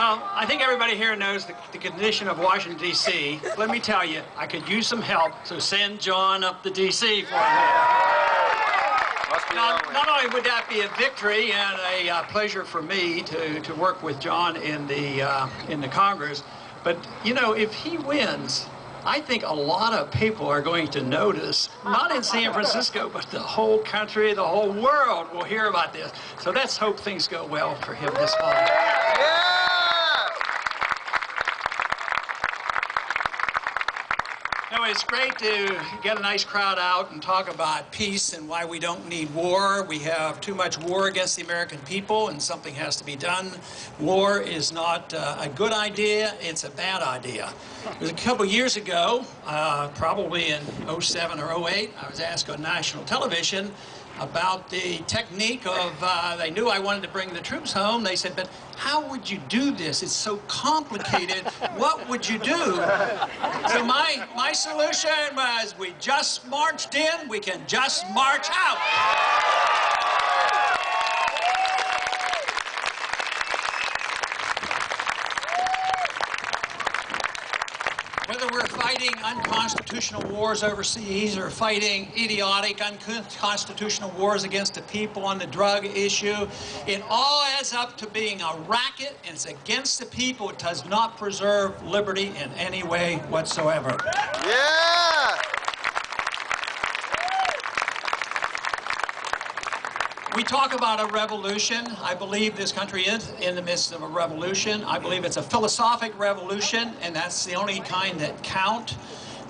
Well, I think everybody here knows the condition of Washington, D.C. Let me tell you, I could use some help, so send John up to D.C. for me. Now, not only would that be a victory and a pleasure for me to work with John in the Congress, but, you know, if he wins, I think a lot of people are going to notice, not in San Francisco, but the whole country, the whole world will hear about this. So let's hope things go well for him this fall. Yeah! No, it's great to get a nice crowd out and talk about peace and why we don't need war. We have too much war against the American people, and something has to be done. War is not a good idea, it's a bad idea. It was a couple years ago, probably in 07 or 08, I was asked on national television about the technique of, they knew I wanted to bring the troops home. They said, but how would you do this? It's so complicated. What would you do? So my solution was, we just marched in, we can just march out. Whether we're fighting unconstitutional wars overseas or fighting idiotic, unconstitutional wars against the people on the drug issue, it all adds up to being a racket, and it's against the people. It does not preserve liberty in any way whatsoever. Yeah! We talk about a revolution. I believe this country is in the midst of a revolution. I believe it's a philosophic revolution, and that's the only kind that count.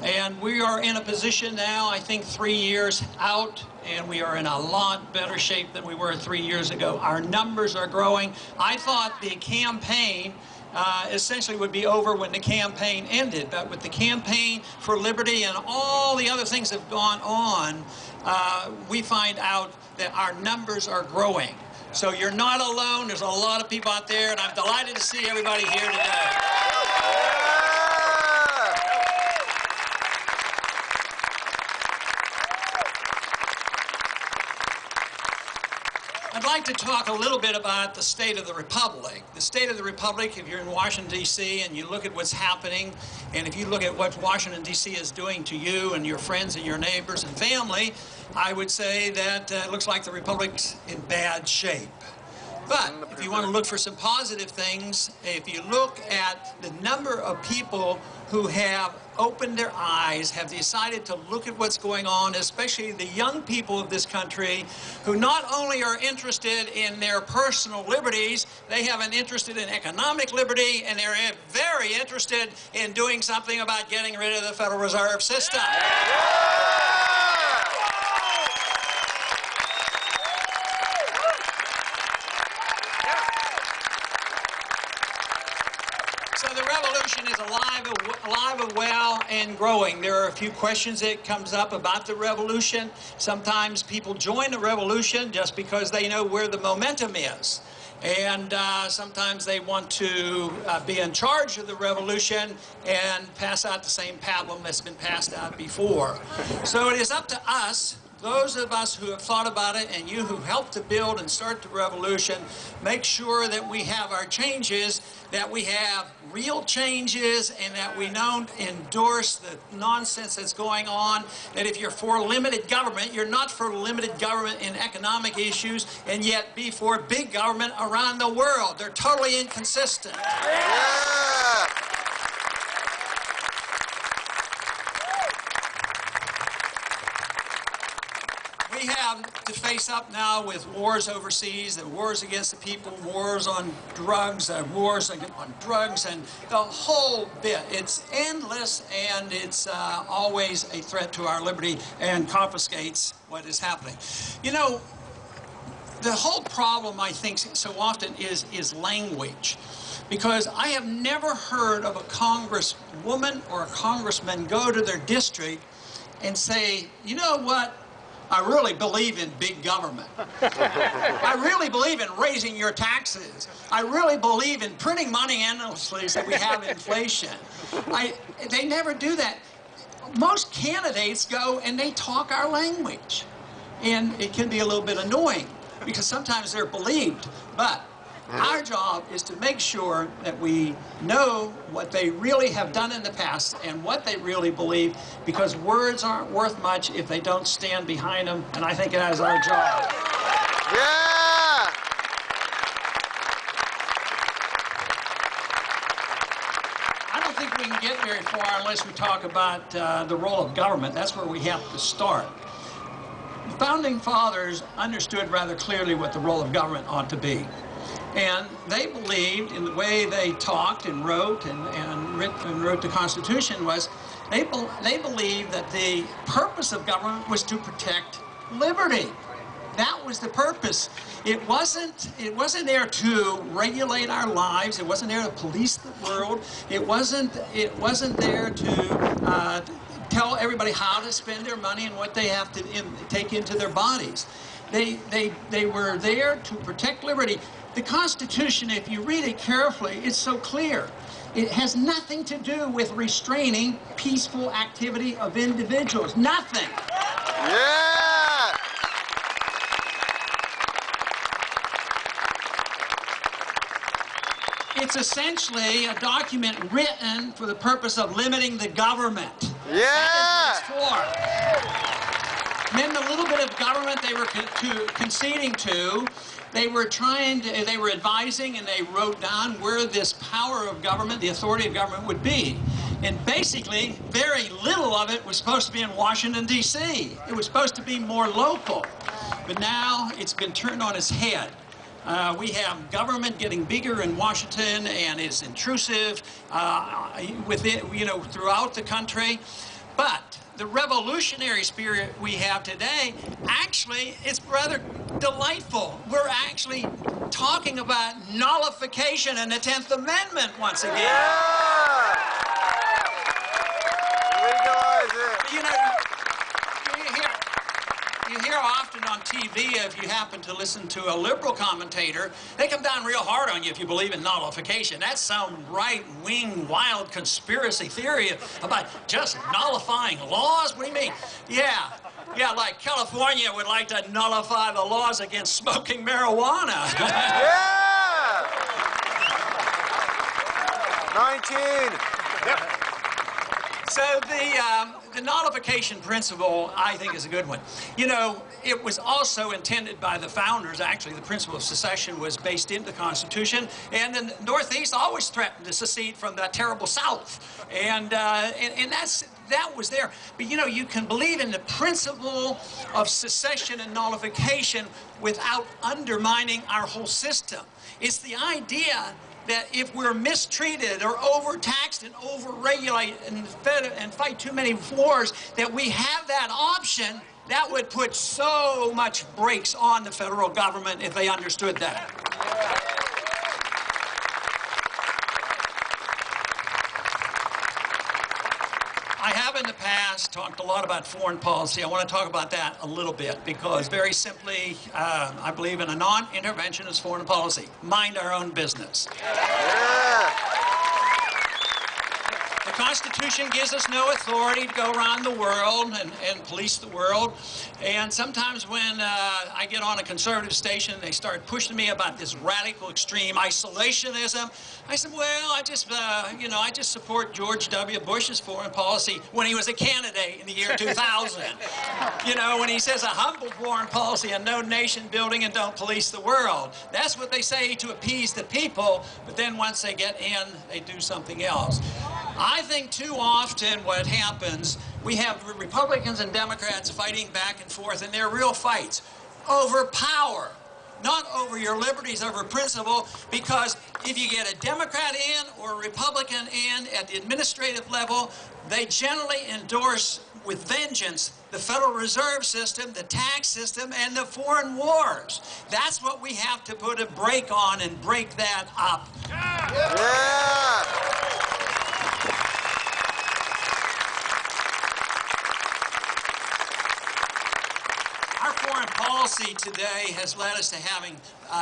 And we are in a position now, I think 3 years out, and we are in a lot better shape than we were 3 years ago. Our numbers are growing. I thought the campaign essentially would be over when the campaign ended, but with the campaign for liberty and all the other things that have gone on, we find out that our numbers are growing. So you're not alone. There's a lot of people out there, and I'm delighted to see everybody here today. I'd like to talk a little bit about the state of the Republic. The state of the Republic, if you're in Washington, D.C., and you look at what's happening, and if you look at what Washington, D.C. is doing to you and your friends and your neighbors and family, I would say that it looks like the Republic's in bad shape. But if you want to look for some positive things, if you look at the number of people who have opened their eyes, have decided to look at what's going on, especially the young people of this country, who not only are interested in their personal liberties, they have an interest in economic liberty, and they're very interested in doing something about getting rid of the Federal Reserve System. So the revolution is alive and well and growing. There are a few questions that comes up about the revolution. Sometimes people join the revolution just because they know where the momentum is. And sometimes they want to be in charge of the revolution and pass out the same pablum that's been passed out before. So it is up to us, those of us who have thought about it, and you who helped to build and start the revolution, make sure that we have our changes, that we have real changes, and that we don't endorse the nonsense that's going on, that if you're for limited government, you're not for limited government in economic issues, and yet be for big government around the world. They're totally inconsistent. Yeah! We have to face up now with wars overseas, the wars against the people, wars on drugs, wars on drugs, and the whole bit. It's endless, and it's always a threat to our liberty and confiscates what is happening. You know, the whole problem, I think, so often is language. Because I have never heard of a congresswoman or a congressman go to their district and say, you know what? I really believe in big government. I really believe in raising your taxes. I really believe in printing money endlessly so we have inflation. They never do that. Most candidates go and they talk our language. And it can be a little bit annoying because sometimes they're believed. But Our job is to make sure that we know what they really have done in the past and what they really believe, because words aren't worth much if they don't stand behind them, and I think that is our job. Yeah! I don't think we can get very far unless we talk about the role of government. That's where we have to start. The Founding Fathers understood rather clearly what the role of government ought to be. And they believed, in the way they talked and wrote and wrote the Constitution, was they believed that the purpose of government was to protect liberty. That was the purpose. It wasn't there to regulate our lives. It wasn't there to police the world. It wasn't there to tell everybody how to spend their money and what they have to take into their bodies. They were there to protect liberty. The Constitution, if you read it carefully, it's so clear. It has nothing to do with restraining peaceful activity of individuals. Nothing. Yeah! It's essentially a document written for the purpose of limiting the government. Yeah! That is what it's for. And then the little bit of government they were conceding to, they were advising, and they wrote down where this power of government, the authority of government, would be. And basically, very little of it was supposed to be in Washington, D.C. It was supposed to be more local. But now it's been turned on its head. We have government getting bigger in Washington, and it's intrusive throughout the country. But the revolutionary spirit we have today, actually, it's rather delightful. We're actually talking about nullification and the 10th Amendment once again. Yeah! Legalize it. You hear often on TV, if you happen to listen to a liberal commentator, they come down real hard on you if you believe in nullification. That's some right-wing, wild conspiracy theory about just nullifying laws. What do you mean? Yeah, like California would like to nullify the laws against smoking marijuana. Yeah! 19. Yep. So the nullification principle, I think, is a good one. You know, it was also intended by the founders. Actually, the principle of secession was based into the Constitution, and the Northeast always threatened to secede from that terrible South, and that was there. But you know, you can believe in the principle of secession and nullification without undermining our whole system. It's the idea that if we're mistreated or overtaxed and overregulated and fight too many wars, that we have that option. That would put so much brakes on the federal government if they understood that. I have in the past talked a lot about foreign policy. I want to talk about that a little bit because, very simply, I believe in a non-interventionist foreign policy. Mind our own business. Yeah! The Constitution gives us no authority to go around the world and police the world. And sometimes when I get on a conservative station, they start pushing me about this radical extreme isolationism. I said, well, I just support George W. Bush's foreign policy when he was a candidate in the year 2000. You know, when he says a humble foreign policy and no nation building and don't police the world. That's what they say to appease the people, but then once they get in, they do something else. I think too often what happens, we have Republicans and Democrats fighting back and forth, and they're real fights over power, not over your liberties, over principle, because if you get a Democrat in or a Republican in at the administrative level, they generally endorse with vengeance the Federal Reserve System, the tax system, and the foreign wars. That's what we have to put a brake on and break that up. Yeah! policy today has led us to having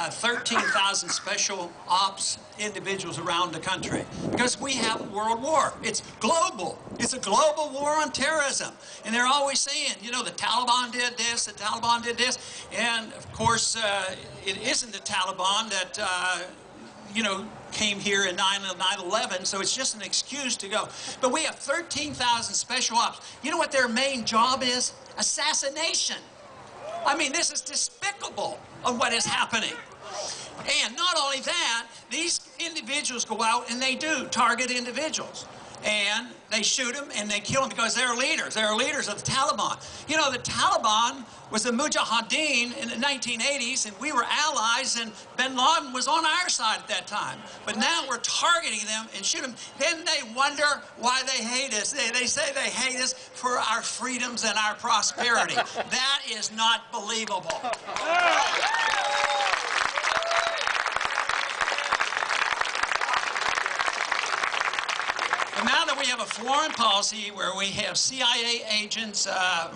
13,000 special ops individuals around the country because we have a world war. It's global. It's a global war on terrorism. And they're always saying, you know, the Taliban did this, the Taliban did this. And, of course, it isn't the Taliban that, you know, came here in 9/11, so it's just an excuse to go. But we have 13,000 special ops. You know what their main job is? Assassination. I mean, this is despicable of what is happening. And not only that, these individuals go out and they do target individuals. And they shoot them and they kill them because they're leaders. They're leaders of the Taliban. You know, the Taliban was the Mujahideen in the 1980s, and we were allies, and bin Laden was on our side at that time. But now we're targeting them and shoot them. Then they wonder why they hate us. They say they hate us for our freedoms and our prosperity. That is not believable. And now that we have a foreign policy where we have CIA agents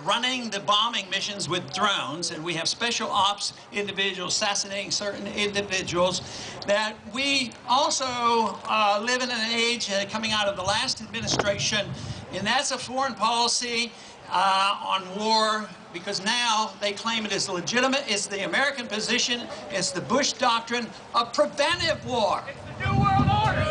running the bombing missions with drones, and we have special ops individuals assassinating certain individuals, that we also live in an age coming out of the last administration, and that's a foreign policy on war, because now they claim it is legitimate. It's the American position. It's the Bush doctrine of preventive war. It's the New World Order!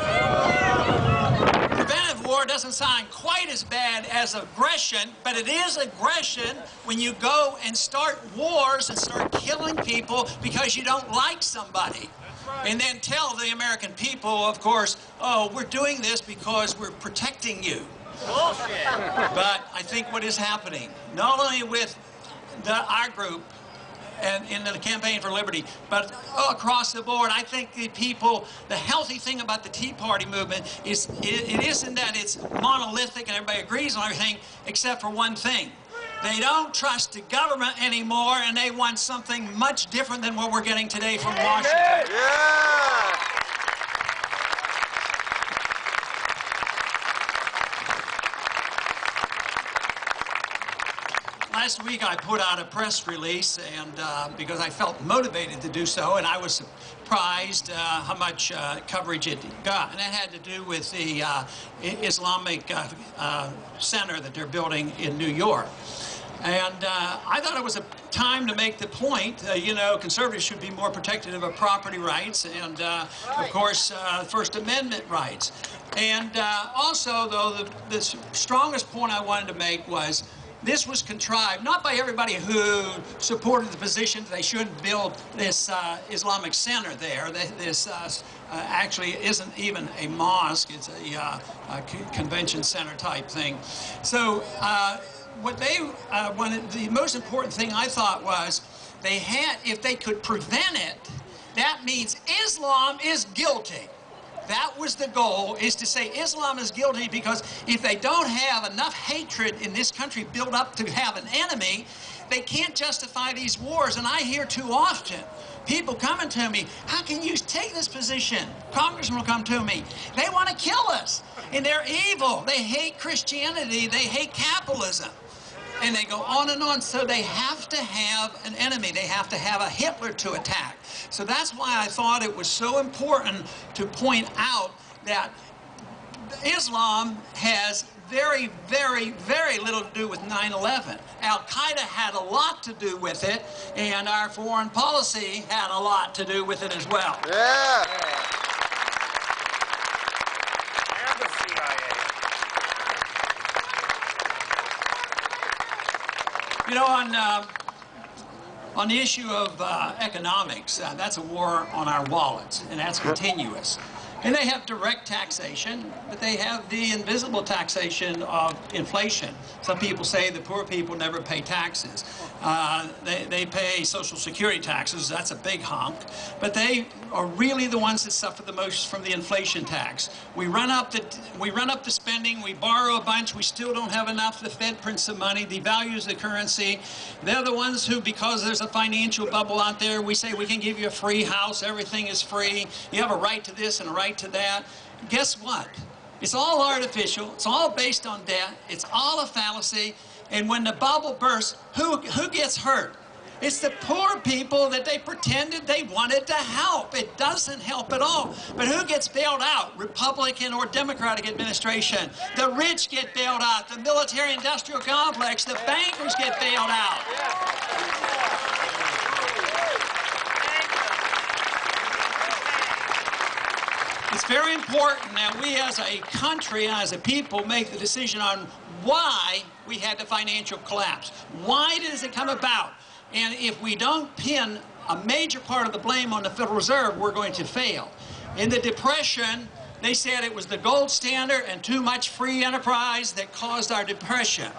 Preventive war doesn't sound quite as bad as aggression, but it is aggression when you go and start wars and start killing people because you don't like somebody. Right. And then tell the American people, of course, oh, we're doing this because we're protecting you. Bullshit. But I think what is happening, not only with our group and in the Campaign for Liberty, but across the board, I think the people, the healthy thing about the Tea Party movement is it isn't that it's monolithic and everybody agrees on everything, except for one thing. They don't trust the government anymore, and they want something much different than what we're getting today from Washington. Yeah! Last week I put out a press release, and because I felt motivated to do so, and I was surprised how much coverage it got. And that had to do with the Islamic center that they're building in New York. And I thought it was a time to make the point, you know, conservatives should be more protective of property rights and, of course, First Amendment rights. And also, though, the strongest point I wanted to make was this was contrived, not by everybody who supported the position that they should build this Islamic center there. This actually isn't even a mosque. It's a convention center type thing. So what they wanted, the most important thing I thought was they had, if they could prevent it, that means Islam is guilty. That was the goal, is to say Islam is guilty, because if they don't have enough hatred in this country built up to have an enemy, they can't justify these wars. And I hear too often people coming to me, how can you take this position? Congressmen will come to me. They want to kill us, and they're evil. They hate Christianity. They hate capitalism. And they go on and on. So they have to have an enemy. They have to have a Hitler to attack. So that's why I thought it was so important to point out that Islam has very, very, very little to do with 9/11. Al-Qaeda had a lot to do with it, and our foreign policy had a lot to do with it as well. Yeah! And the CIA. You know, on the issue of economics, that's a war on our wallets, and that's continuous. And they have direct taxation, but they have the invisible taxation of inflation. Some people say the poor people never pay taxes. They pay Social Security taxes. That's a big hunk. But they are really the ones that suffer the most from the inflation tax. We run up the spending. We borrow a bunch. We still don't have enough. The Fed prints some money, devalues the currency. They're the ones who, because there's a financial bubble out there, we say we can give you a free house. Everything is free. You have a right to this and a right to that. Guess what? It's all artificial. It's all based on debt. It's all a fallacy. And when the bubble bursts, who gets hurt? It's the poor people that they pretended they wanted to help. It doesn't help at all. But who gets bailed out? Republican or Democratic administration. The rich get bailed out. The military-industrial complex. The bankers get bailed out. It's very important that we as a country, as a people, make the decision on why we had the financial collapse. Why does it come about? And if we don't pin a major part of the blame on the Federal Reserve, we're going to fail. In the Depression, they said it was the gold standard and too much free enterprise that caused our depression.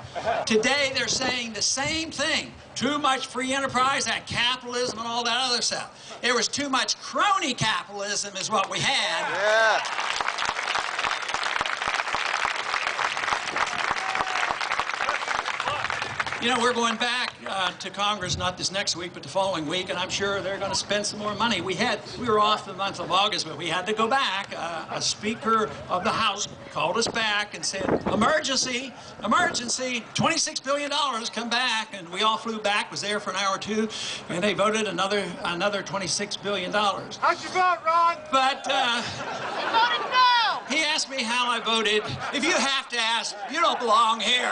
Today, they're saying the same thing. Too much free enterprise and capitalism and all that other stuff. There was too much crony capitalism is what we had. Yeah. You know, we're going back to Congress, not this next week, but the following week, and I'm sure they're going to spend some more money. We were off the month of August, but we had to go back. A Speaker of the House called us back and said, emergency, emergency, $26 billion, come back. And we all flew back, was there for an hour or two, and they voted another $26 billion. How'd you vote, Ron? But You voted no! he asked me how I voted. If you have to ask, you don't belong here.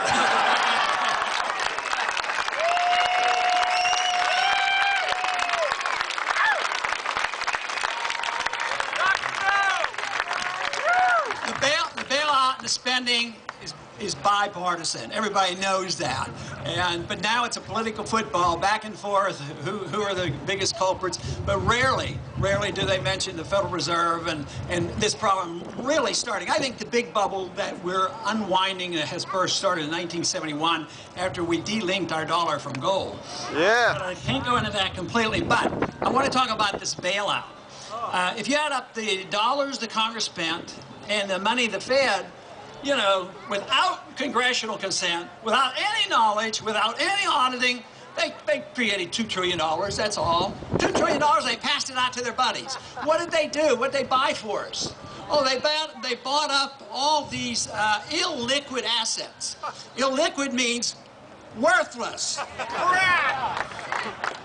The bailout and the spending is bipartisan. Everybody knows that. But now it's a political football back and forth. Who are the biggest culprits? But rarely do they mention the Federal Reserve and this problem really starting. I think the big bubble that we're unwinding that has first started in 1971 after we delinked our dollar from gold. Yeah. But I can't go into that completely, but I want to talk about this bailout. If you add up the dollars the Congress spent and the money the Fed, you know, without congressional consent, without any knowledge, without any auditing, they created $2 trillion, that's all. $2 trillion, they passed it out to their buddies. What did they do? What did they buy for us? Oh, they bought up all these illiquid assets. Illiquid means worthless.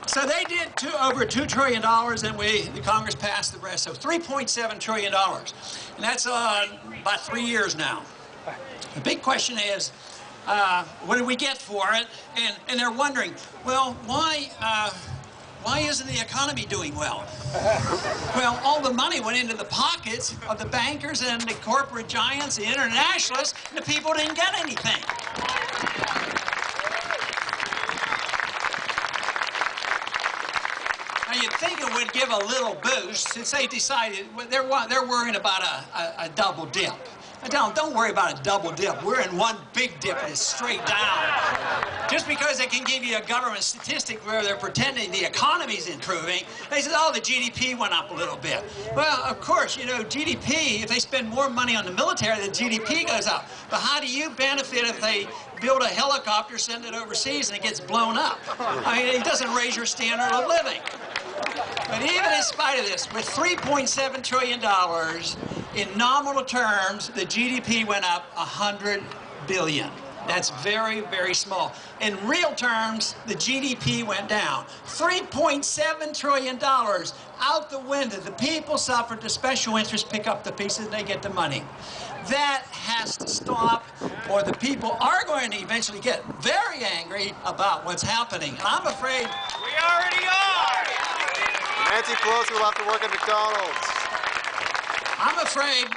So they did over $2 trillion, and the Congress passed the rest, so $3.7 trillion. And that's about 3 years now. The big question is, what did we get for it? And they're wondering, well, why isn't the economy doing well? Well, all the money went into the pockets of the bankers and the corporate giants, the internationalists, and the people didn't get anything. Now, you'd think it would give a little boost since they decided they're worrying about a double dip. Don't worry about a double dip. We're in one big dip and it's straight down. Just because they can give you a government statistic where they're pretending the economy's improving, they said, oh, the GDP went up a little bit. Well, of course, you know, GDP, if they spend more money on the military, the GDP goes up. But how do you benefit if they build a helicopter, send it overseas, and it gets blown up? I mean, it doesn't raise your standard of living. But even in spite of this, with $3.7 trillion, in nominal terms, the GDP went up $100 billion. That's very, very small. In real terms, the GDP went down. $3.7 trillion out the window. The people suffered, the special interests pick up the pieces, and they get the money. That has to stop, or the people are going to eventually get very angry about what's happening. And I'm afraid... We already are! Nancy Pelosi will have to work at McDonald's. I'm afraid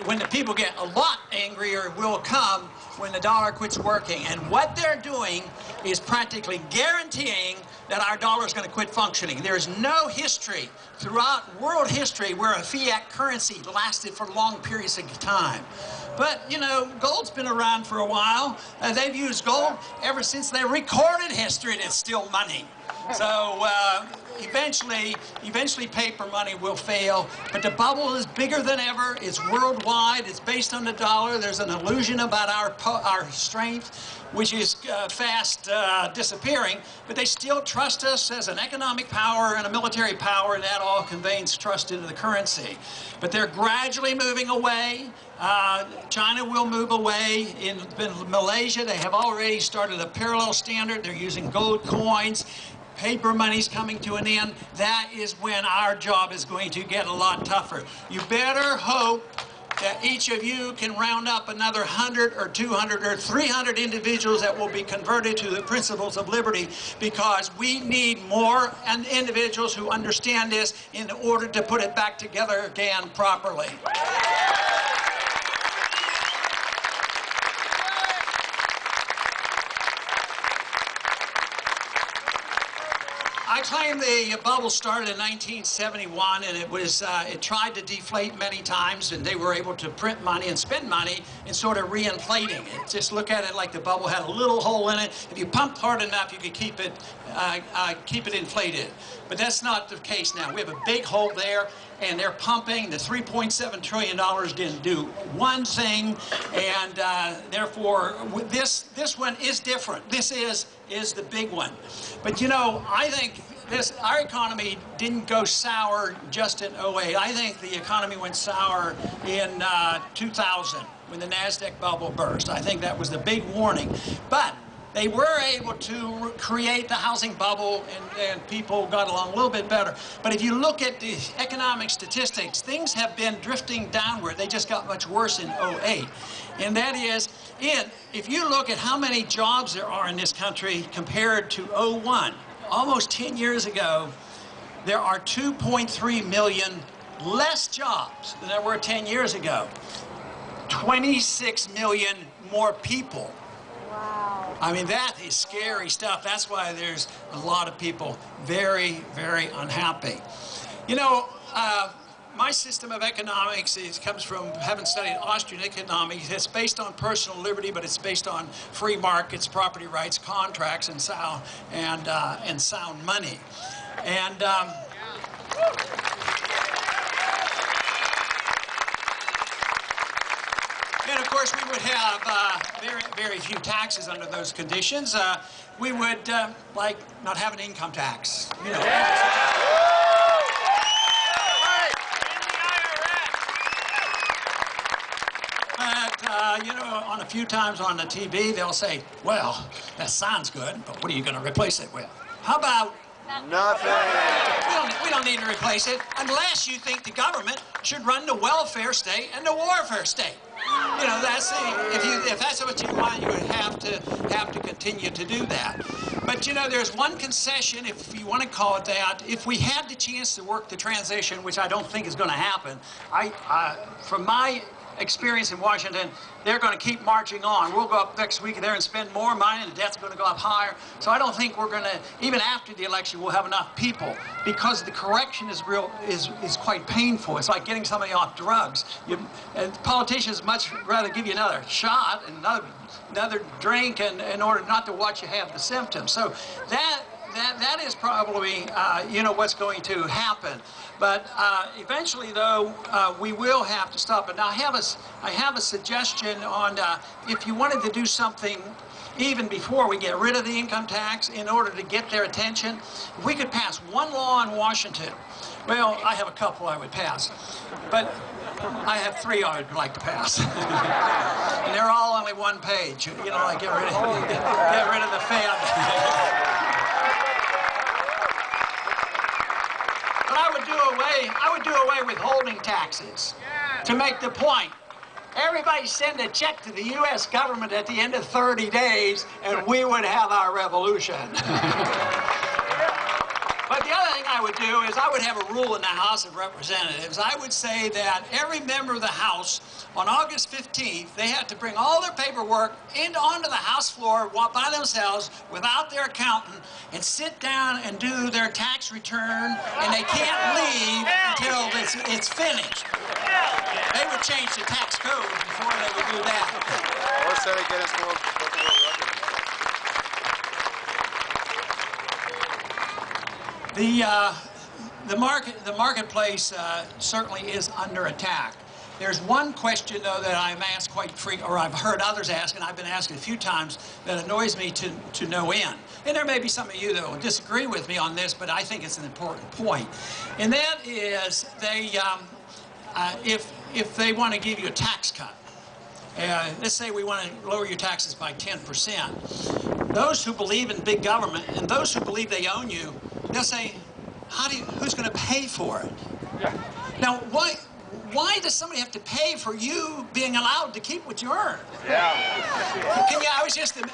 when the people get a lot angrier will come when the dollar quits working. And what they're doing is practically guaranteeing that our dollar is going to quit functioning. There's no history throughout world history where a fiat currency lasted for long periods of time. But, you know, gold's been around for a while. They've used gold ever since they recorded history, and it's still money. So eventually paper money will fail, but the bubble is bigger than ever. It's worldwide. It's based on the dollar. There's an illusion about our strength, which is fast disappearing, but they still trust us as an economic power and a military power, and that all conveys trust into the currency. But they're gradually moving away. China will move away. In Malaysia, they have already started a parallel standard. They're using gold coins. Paper money's coming to an end. That is when our job is going to get a lot tougher. You better hope that each of you can round up another 100 or 200 or 300 individuals that will be converted to the principles of liberty, because we need more individuals who understand this in order to put it back together again properly. I claim the bubble started in 1971, and it tried to deflate many times, and they were able to print money and spend money and sort of reinflating it. Just look at it like the bubble had a little hole in it. If you pumped hard enough, you could keep it inflated. But that's not the case now. We have a big hole there, and they're pumping. The $3.7 trillion didn't do one thing, and therefore this one is different. This is the big one. But you know, I think our economy didn't go sour just in 08. I think the economy went sour in 2000 when the NASDAQ bubble burst. I think that was the big warning. But they were able to create the housing bubble, and people got along a little bit better. But if you look at the economic statistics, things have been drifting downward. They just got much worse in 08. And that is, if you look at how many jobs there are in this country compared to 01, almost 10 years ago, there are 2.3 million less jobs than there were 10 years ago. 26 million more people. Wow. I mean, that is scary stuff. That's why there's a lot of people very, very unhappy. You know, my system of economics comes from having studied Austrian economics. It's based on personal liberty, but it's based on free markets, property rights, contracts, and sound money. And of course, we would have very, very few taxes under those conditions. We would, like, not have an income tax. You know. But, you know, on a few times on the TV, they'll say, well, that sounds good, but what are you going to replace it with? How about nothing? We don't need to replace it unless you think the government should run the welfare state and the warfare state. You know, if that's what you want, you would have to continue to do that. But you know, there's one concession, if you want to call it that. If we had the chance to work the transition, which I don't think is going to happen, from my experience in Washington, they're going to keep marching on. We'll go up next week there and spend more money, and the debt's going to go up higher. So I don't think we're going to, even after the election, we'll have enough people, because the correction is quite painful. It's like getting somebody off drugs. Politicians much rather give you another shot and another drink in order not to watch you have the symptoms. So that is probably, you know, what's going to happen. But eventually, though, we will have to stop it. Now, I have a suggestion on if you wanted to do something even before we get rid of the income tax in order to get their attention. If we could pass one law in Washington, well, I have a couple I would pass, but I have three I would like to pass. And they're all only one page. You know, like get rid of the Fed. I would do away with holding taxes to make the point. Everybody send a check to the U.S. government at the end of 30 days, and we would have our revolution. But the other thing I would do is I would have a rule in the House of Representatives. I would say that every member of the House, on August 15th, they have to bring all their paperwork onto the House floor by themselves without their accountant and sit down and do their tax return, and they can't leave until it's finished. They would change the tax code before they would do that. Or set a Guinness World Record. The marketplace certainly is under attack. There's one question, though, that I'm asked quite frequently, or I've heard others ask, and I've been asked a few times, that annoys me to no end. And there may be some of you that will disagree with me on this, but I think it's an important point. And that is, if they want to give you a tax cut, let's say we want to lower your taxes by 10%. Those who believe in big government and those who believe they own you, they'll say, who's going to pay for it? Yeah. Now, why does somebody have to pay for you being allowed to keep what you earn? Yeah. I was just, that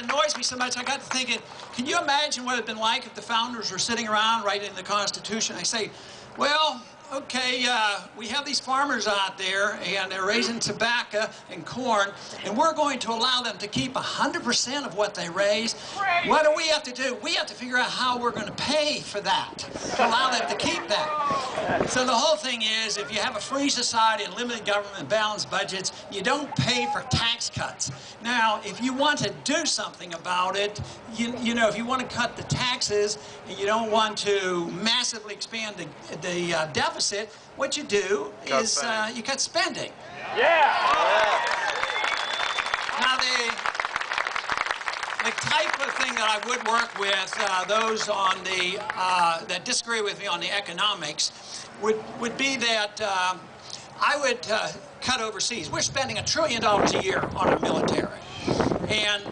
annoys me so much. I got to thinking, can you imagine what it would have been like if the founders were sitting around writing the Constitution? They say, well, okay, we have these farmers out there, and they're raising tobacco and corn, and we're going to allow them to keep 100% of what they raise. What do we have to do? We have to figure out how we're going to pay for that, to allow them to keep that. So the whole thing is, if you have a free society and limited government and balanced budgets, you don't pay for tax cuts. Now, if you want to do something about it, you know, if you want to cut the taxes, and you don't want to massively expand the deficit, what you do is you cut spending. Yeah. Now, the type of thing that I would work with those on that disagree with me on the economics would be that I would cut overseas. We're spending $1 trillion a year on our military, and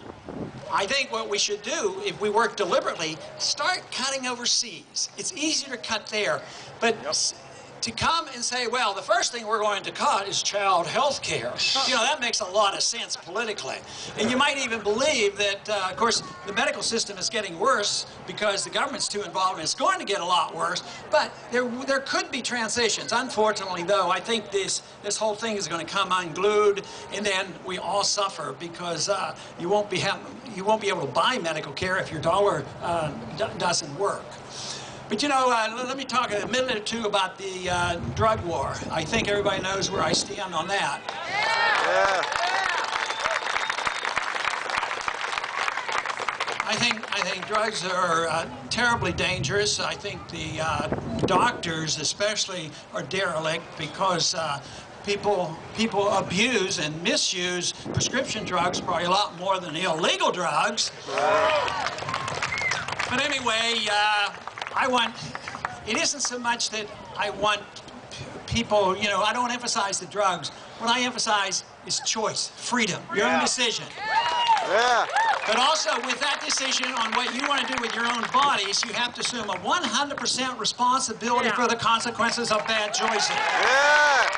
I think what we should do, if we work deliberately, start cutting overseas. It's easier to cut there, but to come and say, well, the first thing we're going to cut is child health care. You know, that makes a lot of sense politically. And you might even believe that, of course, the medical system is getting worse because the government's too involved, and it's going to get a lot worse. But there could be transitions. Unfortunately, though, I think this whole thing is going to come unglued, and then we all suffer because you won't be able to buy medical care if your dollar doesn't work. But you know, let me talk a minute or two about the drug war. I think everybody knows where I stand on that. I think drugs are terribly dangerous. I think the doctors especially are derelict because people abuse and misuse prescription drugs probably a lot more than illegal drugs. But anyway, it isn't so much that I want people, you know, I don't emphasize the drugs. What I emphasize is choice, freedom, your own decision. Yeah. But also with that decision on what you want to do with your own bodies, you have to assume a 100% responsibility for the consequences of bad choices. Yeah.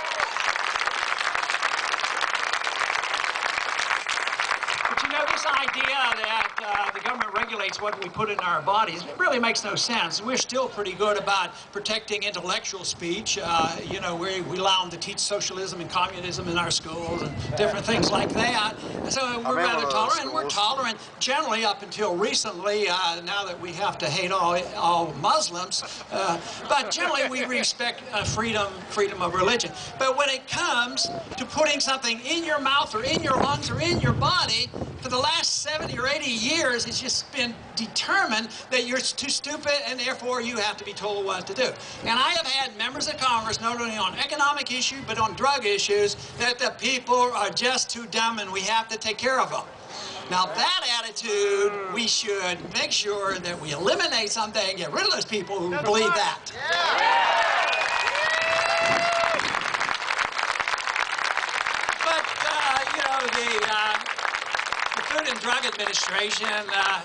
But you know, this idea that the government regulates what we put in our bodies, it really makes no sense. We're still pretty good about protecting intellectual speech. You know, we allow them to teach socialism and communism in our schools and different things like that. So we're rather tolerant, and we're tolerant generally up until recently, now that we have to hate all Muslims. But generally we respect freedom of religion. But when it comes to putting something in your mouth or in your lungs or in your body, for the last 70 or 80 years, it's just been determined that you're too stupid and therefore you have to be told what to do. And I have had members of Congress, not only on economic issues, but on drug issues, that the people are just too dumb and we have to take care of them. Now that attitude, we should make sure that we eliminate someday and get rid of those people who believe that. But, you know, the Food and Drug Administration,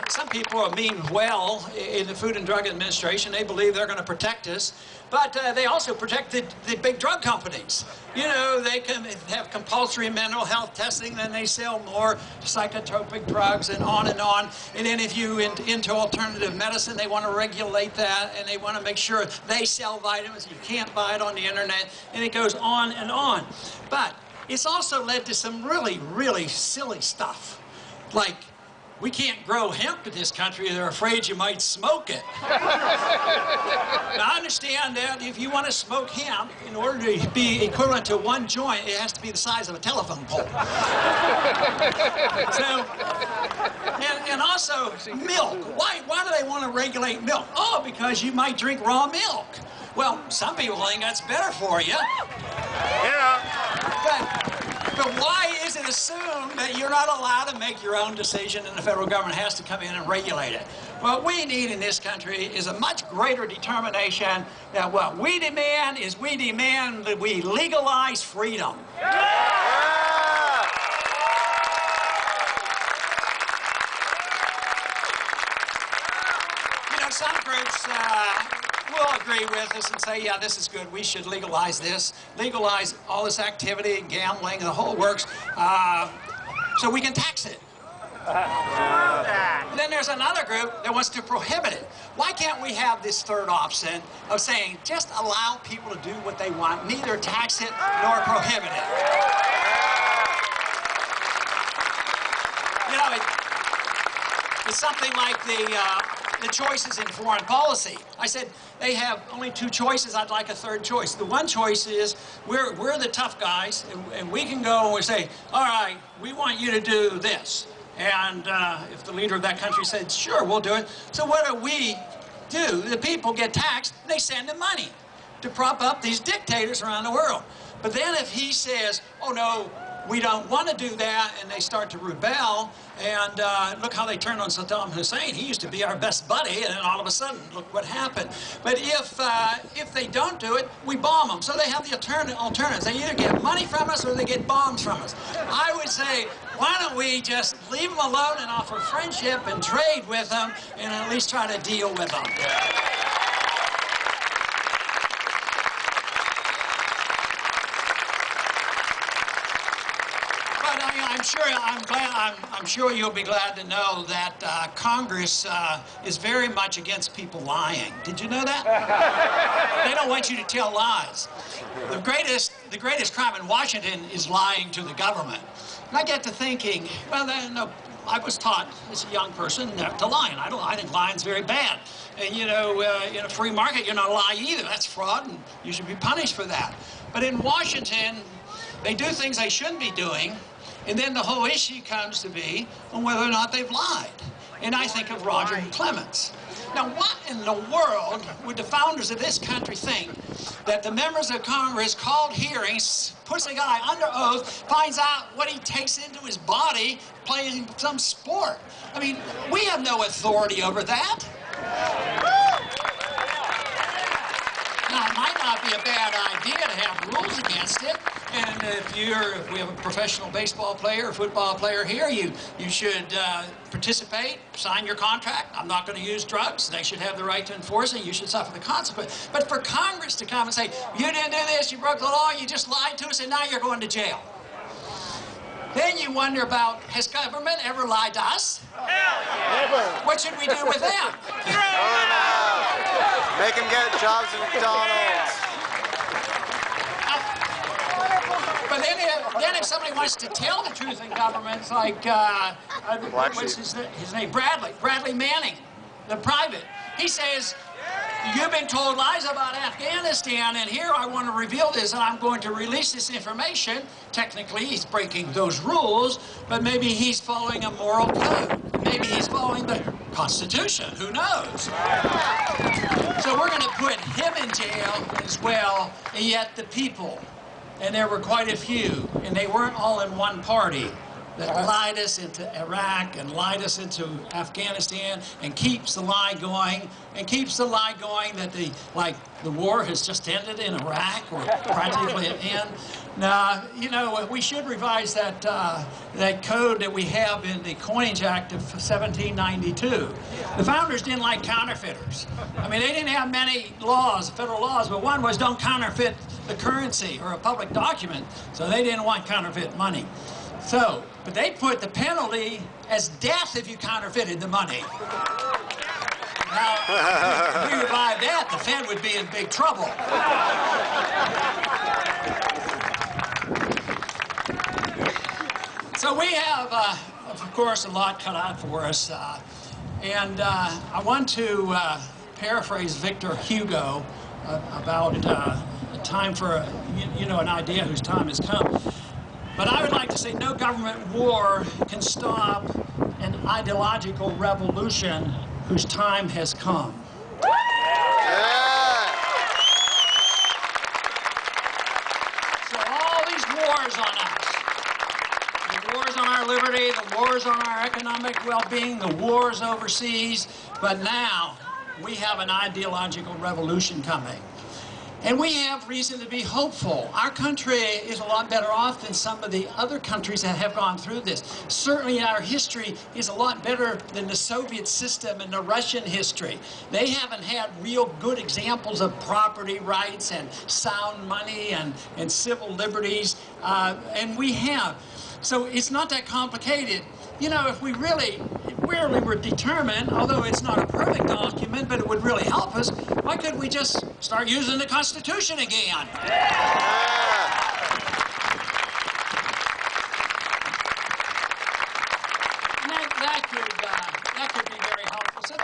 some people mean well in the Food and Drug Administration. They believe they're going to protect us, but they also protect the big drug companies. You know, they can have compulsory mental health testing, then they sell more psychotropic drugs and on. And then if you into alternative medicine, they want to regulate that, and they want to make sure they sell vitamins. You can't buy it on the internet, and it goes on and on. But it's also led to some really, really silly stuff. Like, we can't grow hemp in this country. They're afraid you might smoke it. Now, I understand that if you want to smoke hemp, in order to be equivalent to one joint, it has to be the size of a telephone pole. So, And also milk. Why do they want to regulate milk? Oh, because you might drink raw milk. Well, some people think that's better for you. Yeah. But why is it assumed that you're not allowed to make your own decision and the federal government has to come in and regulate it? What we need in this country is a much greater determination that what we demand is we demand that we legalize freedom. You know, some groups will agree with us and say, yeah, this is good. We should legalize this, legalize all this activity, gambling, the whole works, so we can tax it. Then there's another group that wants to prohibit it. Why can't we have this third option of saying, just allow people to do what they want, neither tax it nor prohibit it? You know, it's something like the choices in foreign policy. I said, they have only two choices. I'd like a third choice. The one choice is we're the tough guys, and we can go and we say, all right, we want you to do this. And if the leader of that country said, sure, we'll do it. So what do? The people get taxed, and they send them money to prop up these dictators around the world. But then if he says, oh no, we don't want to do that, and they start to rebel, and look how they turned on Saddam Hussein. He used to be our best buddy, and then all of a sudden, look what happened. But if they don't do it, we bomb them. So they have the alternatives. They either get money from us or they get bombs from us. I would say, why don't we just leave them alone and offer friendship and trade with them, and at least try to deal with them. I'm sure you'll be glad to know that Congress is very much against people lying. Did you know that? They don't want you to tell lies. The greatest crime in Washington is lying to the government. And I get to thinking, well, no, I was taught as a young person not to lie, and I think lying's very bad. And you know, in a free market, you're not to lie either. That's fraud, and you should be punished for that. But in Washington, they do things they shouldn't be doing. And then the whole issue comes to be on whether or not they've lied. And I think of Roger and Clemens. Now, what in the world would the founders of this country think that the members of Congress called hearings, puts a guy under oath, finds out what he takes into his body playing some sport? I mean, we have no authority over that. Now, it might not be a bad idea to have rules against it. And if we have a professional baseball player or football player here, you should participate, sign your contract. I'm not going to use drugs. They should have the right to enforce it. You should suffer the consequence. But for Congress to come and say, you didn't do this, you broke the law, you just lied to us, and now you're going to jail. Then you wonder about, has government ever lied to us? Hell yeah. Never. What should we do with them? Throw them out. Make them get jobs at McDonald's. But then if somebody wants to tell the truth in government, like, what's his name? Bradley Manning, the private. He says, you've been told lies about Afghanistan, and here I want to reveal this, and I'm going to release this information. Technically, he's breaking those rules, but maybe he's following a moral code. Maybe he's following the Constitution. Who knows? So we're going to put him in jail as well, and yet the people, and there were quite a few, and they weren't all in one party, that lied us into Iraq and lied us into Afghanistan and keeps the lie going, and keeps the lie going that the war has just ended in Iraq, or practically an end. Now, you know, we should revise that code that we have in the Coinage Act of 1792. The founders didn't like counterfeiters. I mean, they didn't have many laws, federal laws, but one was don't counterfeit the currency or a public document, so they didn't want counterfeit money. So, but they put the penalty as death if you counterfeited the money. Now, if we revived that, the Fed would be in big trouble. So we have, of course, a lot cut out for us. And I want to paraphrase Victor Hugo about a time for, an idea whose time has come. But I would like to say no government war can stop an ideological revolution whose time has come. So all these wars on us, the wars on our liberty, the wars on our economic well-being, the wars overseas, but now we have an ideological revolution coming. And we have reason to be hopeful. Our country is a lot better off than some of the other countries that have gone through this. Certainly our history is a lot better than the Soviet system and the Russian history. They haven't had real good examples of property rights and sound money and civil liberties, and we have. So it's not that complicated. You know, if we really were determined, although it's not a perfect document, but it would really help us, why couldn't we just start using the Constitution again? That could be very helpful. So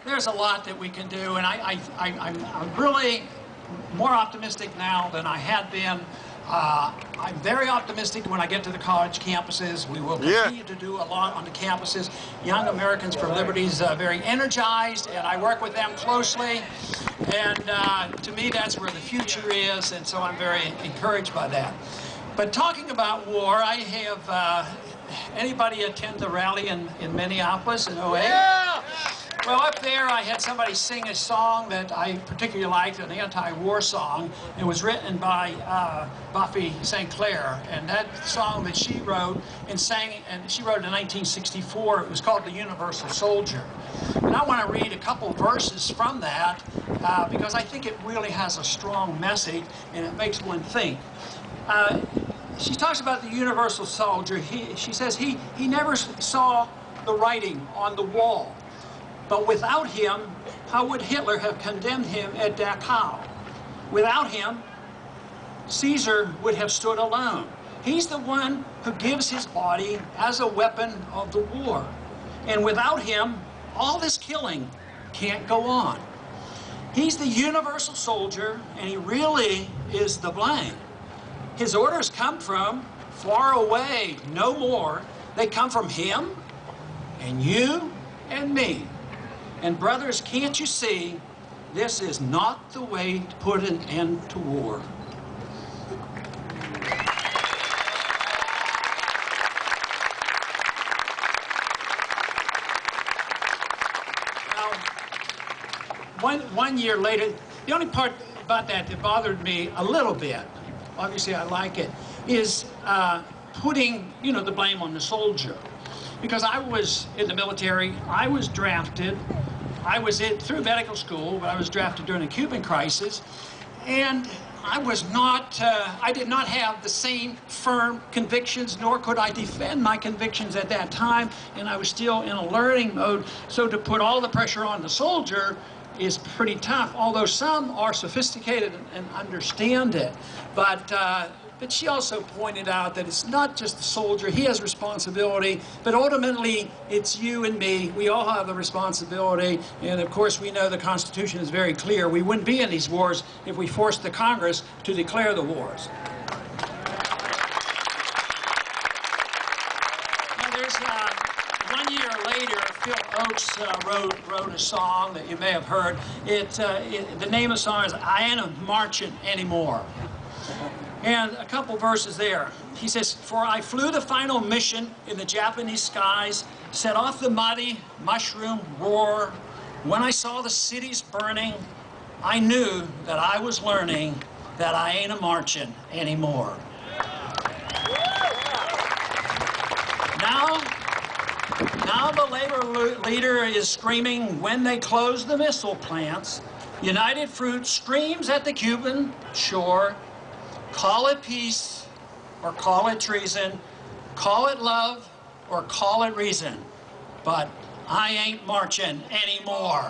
there's a lot that we can do, and I'm really more optimistic now than I had been. I'm very optimistic when I get to the college campuses. We will continue to do a lot on the campuses. Young Americans for Liberty is very energized, and I work with them closely. And to me, that's where the future is, and so I'm very encouraged by that. But talking about war, I have, anybody attend the rally in Minneapolis in 08? Yeah! Well, up there, I had somebody sing a song that I particularly liked, an anti-war song. It was written by Buffy St. Clair, and that song that she wrote and sang, and she wrote it in 1964, it was called The Universal Soldier. And I want to read a couple verses from that because I think it really has a strong message, and it makes one think. She talks about the universal soldier. She says he never saw the writing on the wall. But without him, how would Hitler have condemned him at Dachau? Without him, Caesar would have stood alone. He's the one who gives his body as a weapon of the war. And without him, all this killing can't go on. He's the universal soldier, and he really is the blame. His orders come from far away, no more. They come from him and you and me. And brothers, can't you see, this is not the way to put an end to war. Now, one year later, the only part about that bothered me a little bit, obviously I like it, is putting, the blame on the soldier. Because I was in the military, I was drafted, I was through medical school, but I was drafted during the Cuban crisis, and I did not have the same firm convictions, nor could I defend my convictions at that time, and I was still in a learning mode. So to put all the pressure on the soldier is pretty tough, although some are sophisticated and understand it. But she also pointed out that it's not just the soldier, he has responsibility, but ultimately it's you and me. We all have the responsibility, and of course we know the Constitution is very clear. We wouldn't be in these wars if we forced the Congress to declare the wars. Now there's 1 year later, Phil Oakes wrote a song that you may have heard. The name of the song is I Ain't Marching Anymore. And a couple verses there. He says, for I flew the final mission in the Japanese skies, set off the mighty mushroom roar. When I saw the cities burning, I knew that I was learning that I ain't a-marching anymore. Now the labor leader is screaming when they close the missile plants. United Fruit screams at the Cuban shore. Call it peace, or call it treason, call it love, or call it reason, but I ain't marching anymore.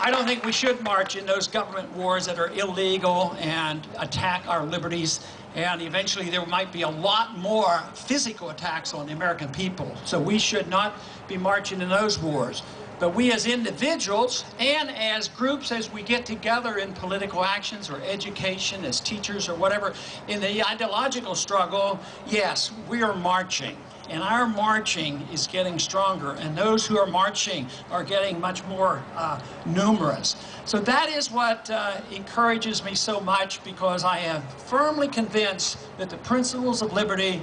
I don't think we should march in those government wars that are illegal and attack our liberties. And eventually there might be a lot more physical attacks on the American people. So we should not be marching in those wars. But we as individuals and as groups, as we get together in political actions or education, as teachers or whatever, in the ideological struggle, yes, we are marching. And our marching is getting stronger, and those who are marching are getting much more numerous. So that is what encourages me so much, because I am firmly convinced that the principles of liberty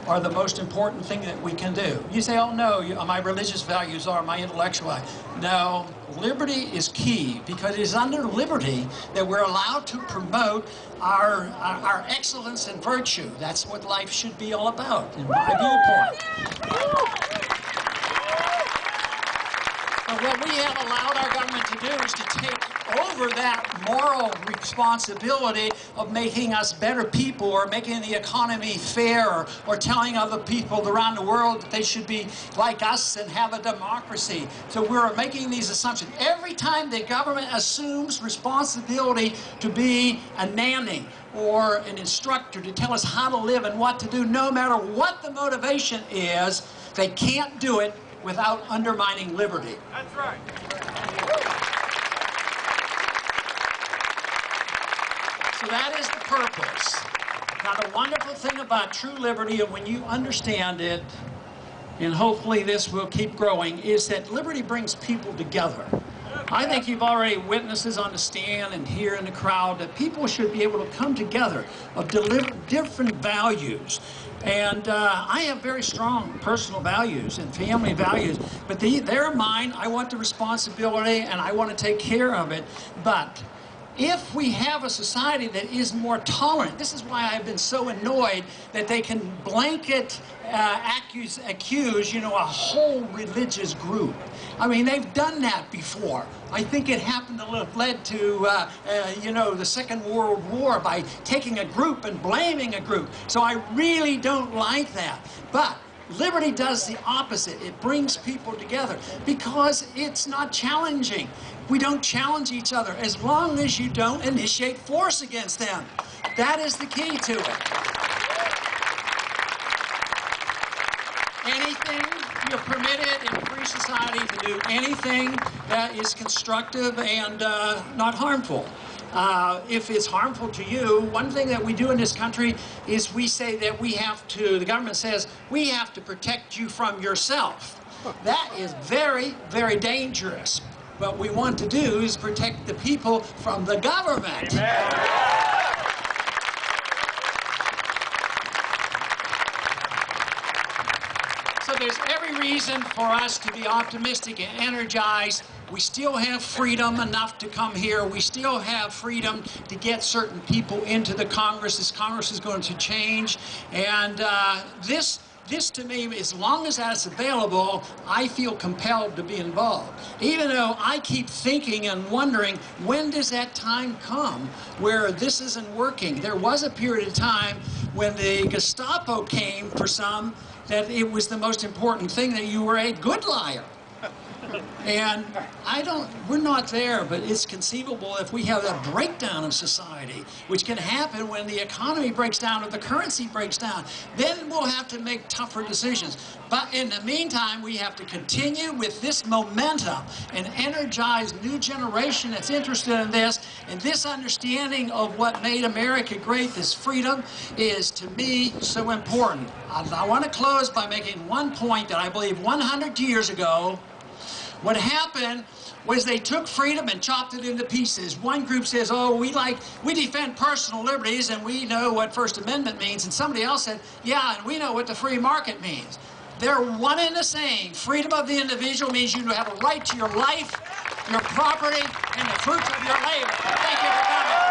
are the most important thing that we can do. You say, oh no, my religious values are, my intellectual values. No, liberty is key, because it is under liberty that we're allowed to promote our excellence and virtue. That's what life should be all about, in my viewpoint. And what we have allowed our government to do is to take over that moral responsibility of making us better people, or making the economy fair, or telling other people around the world that they should be like us and have a democracy. So we're making these assumptions. Every time the government assumes responsibility to be a nanny or an instructor to tell us how to live and what to do, no matter what the motivation is, they can't do it without undermining liberty. That's right. So that is the purpose. Now, the wonderful thing about true liberty, and when you understand it, and hopefully this will keep growing, is that liberty brings people together. I think you've already witnessed this on the stand and here in the crowd, that people should be able to come together of different values. And I have very strong personal values and family values, but they're mine. I want the responsibility and I want to take care of it. But if we have a society that is more tolerant, this is why I've been so annoyed that they can blanket accuse, you know, a whole religious group. I mean, they've done that before. I think it happened to led to, you know, the Second World War by taking a group and blaming a group. So I really don't like that. But liberty does the opposite. It brings people together because it's not challenging. We don't challenge each other as long as you don't initiate force against them. That is the key to it. Anything, you're permitted in a free society to do anything that is constructive and not harmful. If it's harmful to you, one thing that we do in this country is we say that we have to, the government says, we have to protect you from yourself. That is very, very dangerous. What we want to do is protect the people from the government. So there's every reason for us to be optimistic and energized. We still have freedom enough to come here. We still have freedom to get certain people into the Congress. This Congress is going to change. And this to me, as long as that's available, I feel compelled to be involved. Even though I keep thinking and wondering, when does that time come where this isn't working? There was a period of time when the Gestapo came for some, that it was the most important thing that you were a good liar. And we're not there, but it's conceivable if we have a breakdown of society, which can happen when the economy breaks down or the currency breaks down. Then we'll have to make tougher decisions. But in the meantime, we have to continue with this momentum and energize new generation that's interested in this. And this understanding of what made America great, this freedom, is to me so important. I want to close by making one point that I believe 100 years ago, what happened was they took freedom and chopped it into pieces. One group says, oh, we defend personal liberties and we know what First Amendment means. And somebody else said, yeah, and we know what the free market means. They're one and the same. Freedom of the individual means you have a right to your life, your property, and the fruits of your labor. Thank you for coming.